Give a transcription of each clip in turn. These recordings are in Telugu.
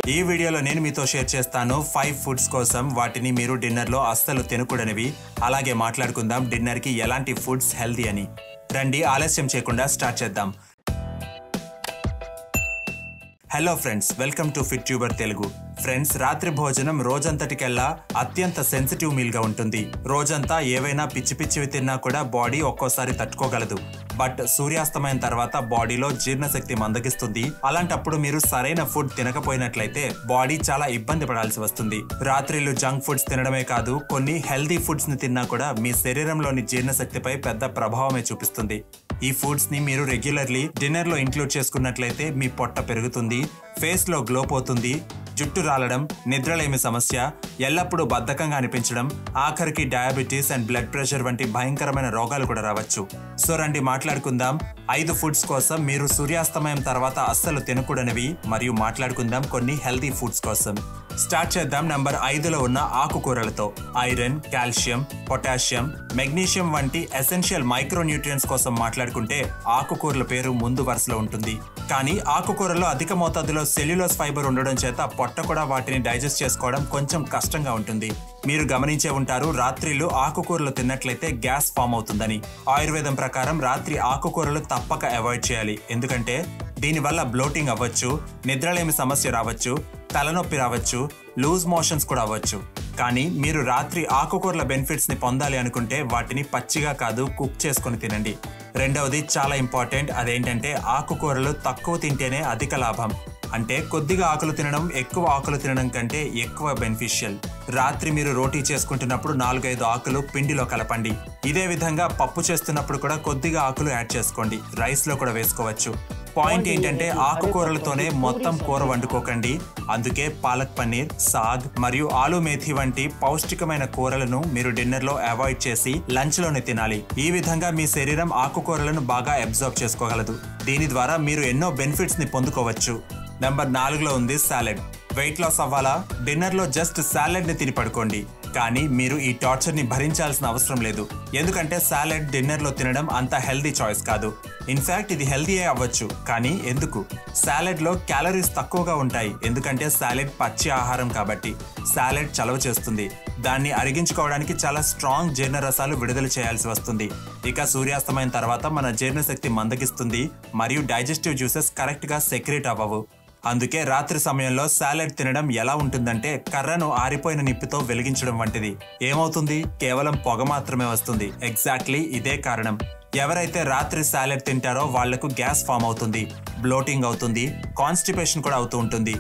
ఈ వీడియోలో నేను మీతో షేర్ చేస్తాను 5 ఫుడ్స్ కోసం వాటిని మీరు డిన్నర్ లో అస్సలు తినకూడనివి. అలాగే మాట్లాడుకుందాం డిన్నర్ కి ఎలాంటి ఫుడ్స్ హెల్తీ అని. రండి ఆలస్యం చేయకుండా స్టార్ట్ చేద్దాం. Hello friends, welcome to fit tuber Telugu. Friends, రాత్రి భోజనం రోజంతటికెల్లా అత్యంత సెన్సిటివ్ మీల్ గా ఉంటుంది. రోజంతా ఏవైనా పిచ్చి పిచ్చివి తిన్నా కూడా బాడీ ఒక్కోసారి తట్టుకోగలదు. బట్ సూర్యాస్తమయం తర్వాత బాడీలో జీర్ణశక్తి మందగిస్తుంది. అలాంటప్పుడు మీరు సరైన ఫుడ్ తినకపోయినట్లయితే బాడీ చాలా ఇబ్బంది పడాల్సి వస్తుంది. రాత్రిళ్ళు జంక్ ఫుడ్స్ తినడమే కాదు, కొన్ని హెల్దీ ఫుడ్స్ ని తిన్నా కూడా మీ శరీరంలోని జీర్ణశక్తిపై పెద్ద ప్రభావమే చూపిస్తుంది. ఈ ఫుడ్స్ ని మీరు రెగ్యులర్లీ డిన్నర్ లో ఇంక్లూడ్ చేసుకున్నట్లయితే మీ పొట్ట పెరుగుతుంది, ఫేస్ లో గ్లో పోతుంది, జుట్టు రాలడం, నిద్రలేమి సమస్య, ఎల్లప్పుడూ బద్ధకంగా అనిపించడం, ఆఖరికి డయాబెటీస్ అండ్ బ్లడ్ ప్రెషర్ వంటి భయంకరమైన రోగాలు కూడా రావచ్చు. సో రండి మాట్లాడుకుందాం 5 ఫుడ్స్ కోసం మీరు సూర్యాస్తమయం తర్వాత అస్సలు తినకూడనివి, మరియు మాట్లాడుకుందాం కొన్ని హెల్తీ ఫుడ్స్ కోసం. స్టార్ట్ చేద్దాం నంబర్ 5లో ఉన్న ఆకుకూరలతో. ఐరన్, కాల్షియం, పొటాషియం, మెగ్నీషియం వంటి ఎసెన్షియల్ మైక్రోన్యూట్రియన్స్ కోసం మాట్లాడుకుంటే ఆకుకూరల పేరు ముందు వరుసలో ఉంటుంది. కానీ ఆకుకూరలో అధిక మోతాదులో సెల్యులోజ్ ఫైబర్ ఉండడం చేత పొట్ట కూడా వాటిని డైజెస్ట్ చేసుకోవడం కొంచెం కష్టంగా ఉంటుంది. మీరు గమనించే ఉంటారు, రాత్రిళ్ళు ఆకుకూరలు తిన్నట్లయితే గ్యాస్ ఫామ్ అవుతుందని. ఆయుర్వేదం ప్రకారం రాత్రి ఆకుకూరలు తప్పక అవాయిడ్ చేయాలి. ఎందుకంటే దీనివల్ల బ్లోటింగ్ అవ్వచ్చు, నిద్రలేమి సమస్య రావచ్చు, తలనొప్పి రావచ్చు, లూజ్ మోషన్స్ కూడా అవ్వచ్చు. కానీ మీరు రాత్రి ఆకుకూరల బెనిఫిట్స్ ని పొందాలి అనుకుంటే వాటిని పచ్చిగా కాదు, కుక్ చేసుకొని తినండి. రెండవది చాలా ఇంపార్టెంట్, అదేంటంటే ఆకుకూరలు తక్కువ తింటేనే అధిక లాభం. అంటే కొద్దిగా ఆకులు తినడం ఎక్కువ ఆకులు తినడం కంటే ఎక్కువ బెనిఫిషియల్. రాత్రి మీరు రోటీ చేసుకుంటున్నప్పుడు 4-5 ఆకులు పిండిలో కలపండి. ఇదే విధంగా పప్పు చేస్తున్నప్పుడు కూడా కొద్దిగా ఆకులు యాడ్ చేసుకోండి. రైస్ లో కూడా వేసుకోవచ్చు. పాయింట్ ఏంటంటే ఆకుకూరలతోనే మొత్తం కూర వండుకోకండి. అందుకే పాలక్ పన్నీర్, సాగ్ మరియు ఆలు మేథి వంటి పౌష్టికమైన కూరలను మీరు డిన్నర్ లో అవాయిడ్ చేసి లంచ్ లోనే తినాలి. ఈ విధంగా మీ శరీరం ఆకుకూరలను బాగా అబ్జర్వ్ చేసుకోగలదు. దీని ద్వారా మీరు ఎన్నో బెనిఫిట్స్ ని పొందుకోవచ్చు. నెంబర్ 4లో ఉంది సాలెడ్. వెయిట్ లాస్ అవ్వాలా? డిన్నర్ లో జస్ట్ సాలెడ్ ని తిని పడుకోండి. కానీ మీరు ఈ టార్చర్ ని భరించాల్సిన అవసరం లేదు. ఎందుకంటే సాలెడ్ డిన్నర్ లో తినడం అంత హెల్దీ చాయిస్ కాదు. ఇన్ఫాక్ట్ ఇది హెల్దీయే అవ్వచ్చు. కానీ ఎందుకు? సాలెడ్ లో క్యాలరీస్ తక్కువగా ఉంటాయి. ఎందుకంటే సాలెడ్ పచ్చి ఆహారం కాబట్టి. సాలెడ్ చలవ చేస్తుంది. దాన్ని అరిగించుకోవడానికి చాలా స్ట్రాంగ్ జీర్ణ రసాలు విడుదల చేయాల్సి వస్తుంది. ఇక సూర్యాస్తమయం తర్వాత మన జీర్ణశక్తి మందగిస్తుంది మరియు డైజెస్టివ్ జ్యూసెస్ కరెక్ట్ గా సెక్రేట్ అవ్వవు. అందుకే రాత్రి సమయంలో సాలెడ్ తినడం ఎలా ఉంటుందంటే కర్రను ఆరిపోయిన నిప్పుతో వెలిగించడం వంటిది. ఏమవుతుంది? కేవలం పొగ మాత్రమే వస్తుంది. ఎగ్జాక్ట్లీ ఇదే కారణం. ఎవరైతే రాత్రి సాలెడ్ తింటారో వాళ్లకు గ్యాస్ ఫామ్ అవుతుంది, బ్లోటింగ్ అవుతుంది, కాన్స్టిపేషన్ కూడా అవుతూ ఉంటుంది.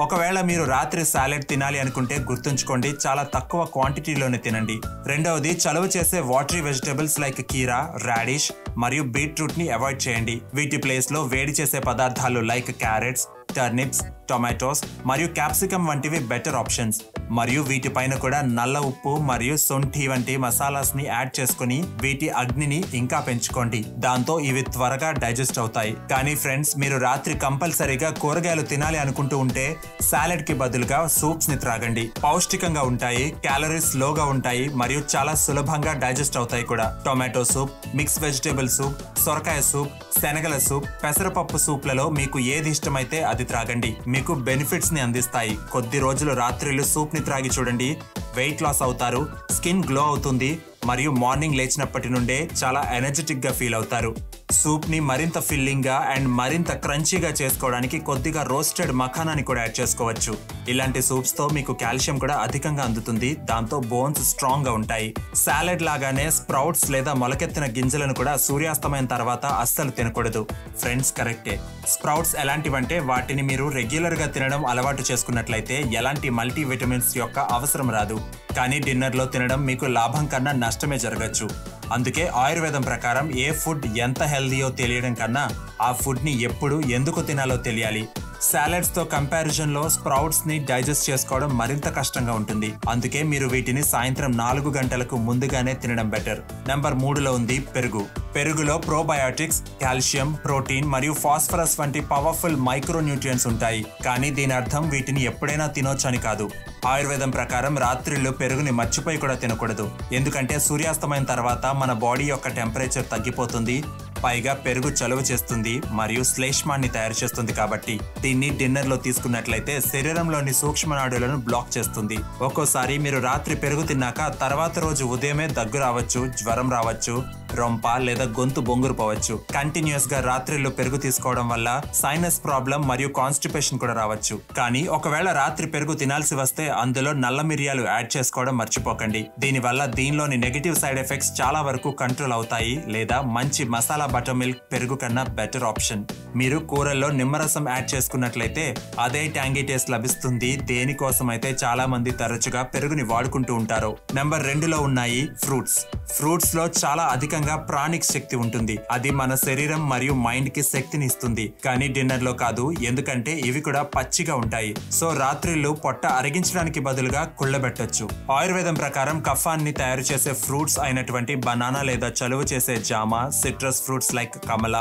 ఒకవేళ మీరు రాత్రి సాలెడ్ తినాలి అనుకుంటే గుర్తుంచుకోండి, చాలా తక్కువ క్వాంటిటీలోనే తినండి. రెండవది, చలువ చేసే వాటరీ వెజిటబుల్స్ లైక్ కీరా, రాడిష్ మరియు బీట్రూట్ ని అవాయిడ్ చేయండి. వీటి ప్లేస్ లో వేడి చేసే పదార్థాలు లైక్ క్యారెట్స్, టర్నిప్స్, టొమాటోస్ మరియు క్యాప్సికమ్ వంటివి బెటర్ ఆప్షన్స్. మరియు వీటిపైన కూడా నల్ల ఉప్పు మరియు శొంఠి వంటి మసాలాస్ ని యాడ్ చేసుకుని వీటి అగ్నిని ఇంకా పెంచుకోండి. దాంతో ఇవి త్వరగా డైజెస్ట్ అవుతాయి. కానీ ఫ్రెండ్స్, మీరు రాత్రి కంపల్సరీగా కూరగాయలు తినాలి అనుకుంటూ ఉంటే సాలెడ్ కి బదులుగా సూప్స్ ని త్రాగండి. పౌష్టికంగా ఉంటాయి, క్యాలరీస్ లోగా ఉంటాయి మరియు చాలా సులభంగా డైజెస్ట్ అవుతాయి కూడా. Tomato soup, mix vegetable soup, సొరకాయ సూప్, శనగల సూప్, పెసరపప్పు సూప్లలో మీకు ఏది ఇష్టమైతే అది త్రాగండి. మీకు బెనిఫిట్స్ ని అందిస్తాయి. కొద్ది రోజులు రాత్రిళ్ళు సూప్ ని త్రాగి చూడండి. వెయిట్ లాస్ అవుతారు, స్కిన్ గ్లో అవుతుంది మరియు మార్నింగ్ లేచినప్పటి నుండే చాలా ఎనర్జెటిక్ గా ఫీల్ అవుతారు. సూప్ ని మరింత ఫిల్లింగ్ గా అండ్ మరింత క్రంచీగా చేసుకోవడానికి కొద్దిగా రోస్టెడ్ మఖానాని కూడా యాడ్ చేసుకోవచ్చు. ఇలాంటి సూప్స్ తో మీకు కాల్షియం కూడా అధికంగా అందుతుంది. దాంతో బోన్స్ స్ట్రాంగ్ గా ఉంటాయి. సాలెడ్ లాగానే స్ప్రౌట్స్ లేదా మొలకెత్తిన గింజలను కూడా సూర్యాస్తమయం తర్వాత అస్సలు తినకూడదు. ఫ్రెండ్స్, కరెక్టే. స్ప్రౌట్స్ ఎలాంటివంటే వాటిని మీరు రెగ్యులర్ గా తినడం అలవాటు చేసుకున్నట్లయితే ఎలాంటి మల్టీ విటమిన్స్ యొక్క అవసరం రాదు. కానీ డిన్నర్ లో తినడం మీకు లాభం కన్నా నష్టమే జరగచ్చు. అందుకే ఆయుర్వేదం ప్రకారం ఏ ఫుడ్ ఎంత హెల్దీయో తెలియడం కన్నా ఆ ఫుడ్ ని ఎప్పుడు ఎందుకు తినాలో తెలియాలి. సాలెడ్స్ తో కంపారిజన్ లో స్ప్రౌట్స్ ని డైజెస్ట్ చేసుకోవడం మరింత కష్టంగా ఉంటుంది. అందుకే మీరు వీటిని సాయంత్రం 4 గంటలకు ముందుగానే తినడం బెటర్. నెంబర్ 3లో ఉంది పెరుగు. పెరుగులో ప్రోబయాటిక్స్, కాల్షియం, ప్రోటీన్ మరియు ఫాస్ఫరస్ వంటి పవర్ఫుల్ మైక్రోన్యూట్రియన్స్ ఉంటాయి. కానీ దీని అర్థం వీటిని ఎప్పుడైనా తినొచ్చని కాదు. ఆయుర్వేదం ప్రకారం రాత్రిళ్ళు పెరుగుని మర్చిపోయి కూడా తినకూడదు. ఎందుకంటే సూర్యాస్తమయం తర్వాత మన బాడీ యొక్క టెంపరేచర్ తగ్గిపోతుంది. పైగా పెరుగు చలువ చేస్తుంది మరియు శ్లేష్మాన్ని తయారు చేస్తుంది కాబట్టి దీన్ని డిన్నర్ లో తీసుకున్నట్లయితే శరీరంలోని సూక్ష్మనాడులను బ్లాక్ చేస్తుంది. ఒక్కోసారి మీరు రాత్రి పెరుగు తిన్నాక తర్వాత రోజు ఉదయమే దగ్గు రావచ్చు, జ్వరం రావచ్చు, రొంప లేదా గొంతు బొంగురు పోవచ్చు. కంటిన్యూస్ గా రాత్రిలో పెరుగు తీసుకోవడం వల్ల సైనస్ ప్రాబ్లం మరియు కాన్స్టిపేషన్ కూడా రావచ్చు. కానీ ఒకవేళ రాత్రి పెరుగు తినాల్సి వస్తే అందులో నల్ల మిరియాలు యాడ్ చేసుకోవడం మర్చిపోకండి. దీనివల్ల దీనిలోని నెగటివ్ సైడ్ ఎఫెక్ట్స్ చాలా వరకు కంట్రోల్ అవుతాయి. లేదా మంచి మసాలా బటర్ మిల్క్ పెరుగు కన్నా బెటర్ ఆప్షన్. మీరు కూరల్లో నిమ్మరసం యాడ్ చేసుకున్నట్లయితే అదే ట్యాంగీ టేస్ట్ లభిస్తుంది. దేనికోసం అయితే చాలా మంది తరచుగా పెరుగుని వాడుకుంటూ ఉంటారు. నెంబర్ 2లో ఉన్నాయి ఫ్రూట్స్. ఫ్రూట్స్ లో చాలా అధికంగా ప్రాణిక్ శక్తి ఉంటుంది. అది మన శరీరం మరియు మైండ్ కి శక్తిని ఇస్తుంది. కానీ డిన్నర్ లో కాదు, ఎందుకంటే ఇవి కూడా పచ్చిగా ఉంటాయి. సో రాత్రిళ్ళు పొట్ట అరిగించడానికి బదులుగా కుళ్ళబెట్టొచ్చు. ఆయుర్వేదం ప్రకారం కఫాన్ని తయారు చేసే ఫ్రూట్స్ అయినటువంటి బనానా లేదా చలువ చేసే జామ, సిట్రస్ ఫ్రూట్స్ లైక్ కమల,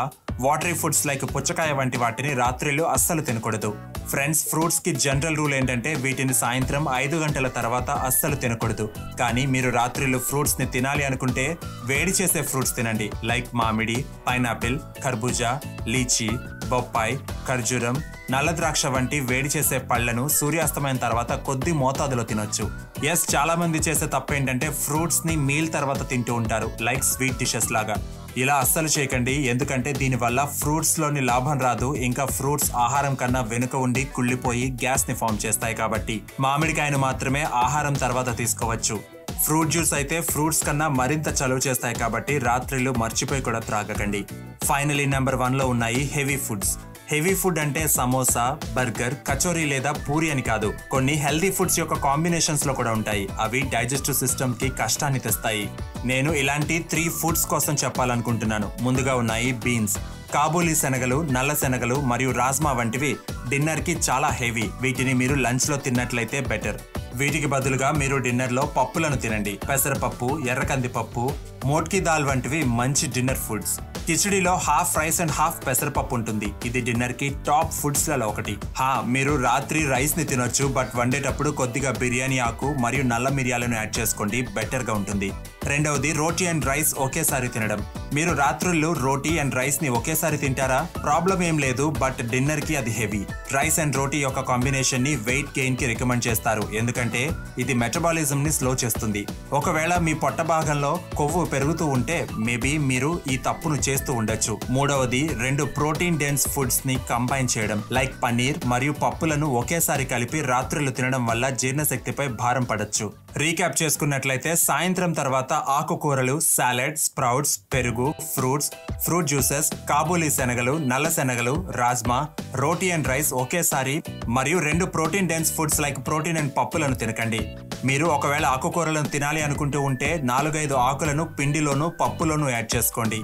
వాటరీ ఫుడ్స్ లైక్ పుచ్చకాయ వంటి వాటిని రాత్రిళ్ళు అస్సలు తినకూడదు. ఫ్రెండ్స్, ఫ్రూట్స్ కి జనరల్ రూల్ ఏంటంటే వీటిని సాయంత్రం 5 గంటల తర్వాత అస్సలు తినకూడదు. కానీ మీరు రాత్రిళ్ళు ఫ్రూట్స్ ని తినాలి అనుకుంటే వేడి చేసే ఫ్రూట్స్ తినండి. లైక్ మామిడి, పైనాపిల్, కర్బూజా, లీచీ, బొప్పాయి, ఖర్జూరం, నల్ల ద్రాక్ష వంటి వేడి చేసే పళ్లను సూర్యాస్తమయం తర్వాత కొద్ది మోతాదులో తినొచ్చు. చాలా మంది చేసే తప్పు ఏంటంటే ఫ్రూట్స్ ని మీల్ తర్వాత తింటూ ఉంటారు, లైక్ స్వీట్ డిషెస్ లాగా. ఇలా అస్సలు చేయకండి, ఎందుకంటే దీనివల్ల ఫ్రూట్స్ లోని లాభం రాదు. ఇంకా ఫ్రూట్స్ ఆహారం కన్నా వెనుక ఉండి కుళ్ళిపోయి గ్యాస్ ని ఫామ్ చేస్తాయి. కాబట్టి మామిడికాయను మాత్రమే ఆహారం తర్వాత తీసుకోవచ్చు. ఫ్రూట్ జ్యూస్ అయితే ఫ్రూట్స్ కన్నా మరింత చలువ చేస్తాయి కాబట్టి రాత్రిళ్ళు మర్చిపోయి కూడా త్రాగకండి. ఫైనలీ నెంబర్ 1లో ఉన్నాయి హెవీ ఫుడ్స్. హెవీ ఫుడ్ అంటే సమోసా, బర్గర్, కచోరీ లేదా పూరి అని కాదు. కొన్ని హెల్దీ ఫుడ్స్ యొక్క కాంబినేషన్స్ లో కూడా ఉంటాయి. అవి డైజెస్టివ్ సిస్టమ్ కి కష్టాన్ని తెస్తాయి. నేను ఇలాంటి 3 ఫుడ్స్ కోసం చెప్పాలనుకుంటున్నాను. ముందుగా ఉన్నాయి బీన్స్. కాబూలీ శనగలు, నల్ల శనగలు మరియు రాజ్మా వంటివి డిన్నర్ కి చాలా హెవీ. వీటిని మీరు లంచ్ లో తిన్నట్లయితే బెటర్. వీటికి బదులుగా మీరు డిన్నర్ లో పప్పులను తినండి. పెసరపప్పు, ఎర్రకందిపప్పు, మోట్కీ దాల్ వంటివి మంచి డిన్నర్ ఫుడ్స్. కిచడీలో హాఫ్ రైస్ అండ్ హాఫ్ పెసరపప్పు ఉంటుంది. ఇది డిన్నర్ కి టాప్ ఫుడ్స్ లలో ఒకటి. మీరు రాత్రి రైస్ ని తినొచ్చు, బట్ వండేటప్పుడు కొద్దిగా బిర్యానీ ఆకు మరియు నల్ల మిరియాలను యాడ్ చేసుకోండి, బెటర్ గా ఉంటుంది. రెండవది రోటీ అండ్ రైస్ ఒకేసారి తినడం. మీరు రాత్రుళ్ళు రోటీ అండ్ రైస్ ని ఒకేసారి తింటారా? ప్రాబ్లం ఏం లేదు, బట్ డిన్నర్ కి అది హెవీ. రైస్ అండ్ రోటీ యొక్క కాంబినేషన్ ని వెయిట్ గెయిన్ కి రికమెండ్ చేస్తారు, ఎందుకంటే ఇది మెటబాలిజం ని స్లో చేస్తుంది. ఒకవేళ మీ పొట్ట భాగంలో కొవ్వు పెరుగుతూ ఉంటే మేబీ మీరు ఈ తప్పును చేస్తూ ఉండొచ్చు. మూడవది 2 ప్రోటీన్ డెన్స్ ఫుడ్స్ ని కంబైన్ చేయడం, లైక్ పన్నీర్ మరియు పప్పులను ఒకేసారి కలిపి రాత్రులు తినడం వల్ల జీర్ణశక్తిపై భారం పడొచ్చు. రీక్యాప్ చేసుకున్నట్లయితే సాయంత్రం తర్వాత ఆకుకూరలు, సాలెడ్, స్ప్రౌట్స్, పెరుగు, ఫ్రూట్స్, ఫ్రూట్ జ్యూసెస్, కాబూలీ శనగలు, నల్ల శనగలు, రాజ్మా, రోటీ అండ్ రైస్ ఒకేసారి మరియు 2 protein dense foods like protein and పప్పులను తినకండి. మీరు ఒకవేళ ఆకుకూరలను తినాలి అనుకుంటూ ఉంటే 4-5 ఆకులను పిండిలోను పప్పులోను యాడ్ చేసుకోండి.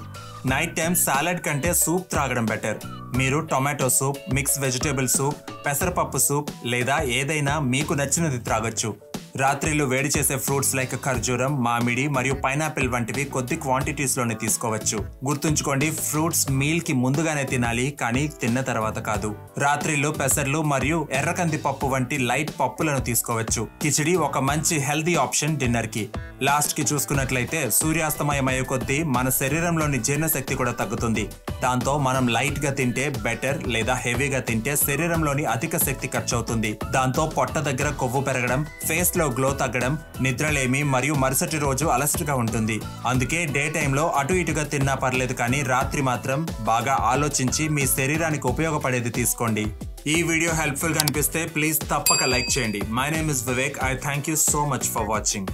నైట్ టైం సాలెడ్ కంటే సూప్ త్రాగడం బెటర్. మీరు tomato soup, mix vegetable soup, పెసరపప్పు సూప్ లేదా ఏదైనా మీకు నచ్చినది త్రాగొచ్చు. రాత్రిళ్ళు వేడి చేసే ఫ్రూట్స్ లైక్ ఖర్జూరం, మామిడి మరియు పైనాపిల్ వంటివి కొద్ది క్వాంటిటీస్ లోనే తీసుకోవచ్చు. గుర్తుంచుకోండి, ఫ్రూట్స్ మీల్ కి ముందుగానే తినాలి, కానీ తిన్న తర్వాత కాదు. రాత్రిళ్ళు పెసర్లు మరియు ఎర్రకంది పప్పు వంటి లైట్ పప్పులను తీసుకోవచ్చు. కిచిడి ఒక మంచి హెల్దీ ఆప్షన్ డిన్నర్ కి. లాస్ట్ కి చూసుకున్నట్లయితే సూర్యాస్తమయం అయ్యే కొద్దీ మన శరీరంలోని జీర్ణశక్తి కూడా తగ్గుతుంది. దాంతో మనం లైట్ గా తింటే బెటర్, లేదా హెవీగా తింటే శరీరంలోని అధిక శక్తి ఖర్చు అవుతుంది. దాంతో పొట్ట దగ్గర కొవ్వు పెరగడం, ఫేస్ లో గ్లో తగ్గడం, నిద్రలేమి మరియు మరుసటి రోజు అలసటగా ఉంటుంది. అందుకే డే టైంలో అటు ఇటుగా తిన్నా పర్లేదు, కానీ రాత్రి మాత్రం బాగా ఆలోచించి మీ శరీరానికి ఉపయోగపడేది తీసుకోండి. ఈ వీడియో హెల్ప్ఫుల్ గా అనిపిస్తే ప్లీజ్ తప్పక లైక్ చేయండి. My name is Vivek. I thank you so much for watching.